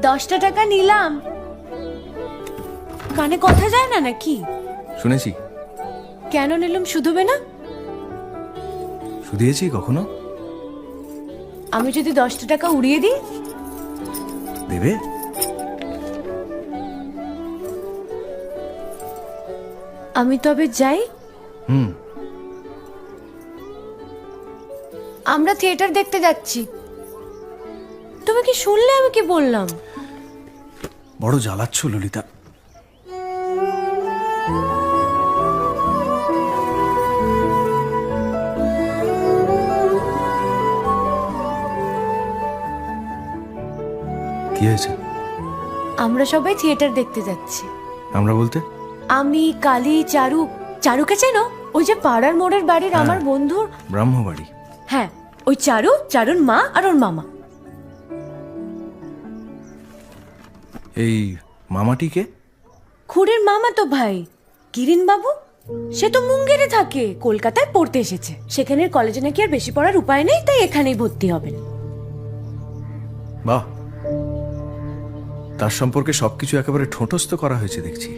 10টা টাকা নিলাম। কানে কথা যায় না নাকি? শুনেছি। কেন নিলাম? শুধুবে না? শুধিয়েছি কখনো? আমি যদি 10টা টাকা উড়িয়ে দিই? দেবে? আমি তবে যাই। আমরা থিয়েটার দেখতে যাচ্ছি। তুমি কি শুনলে আমি কি বললাম? বড় জ্বালাচ্ছ ললিতা। কি হয়েছে? আমরা সবাই থিয়েটার দেখতে যাচ্ছি। আমরা বলতে? আমি, কালী, চারু। চারুকে চেনো? ওই যে পাড়ার মোড়ের বাড়ির আমার বন্ধুর। ব্রাহ্মবাড়ি। হ্যাঁ, ওই চারু, চারুর মা আর ওর মামা। এই মামাটিকে? খুড়ের মামা তো ভাই, কিরিন বাবু। সে তো মুঙ্গেরে থাকে, কলকাতায় পড়তে এসেছে। সেখানের কলেজে নাকি আর বেশি পড়ার উপায় নেই, তাই এখানেই ভর্তি হবেন। বাহ, তার সম্পর্কে সবকিছু একেবারে ঠোঁটস্থ করা হয়েছে দেখছি।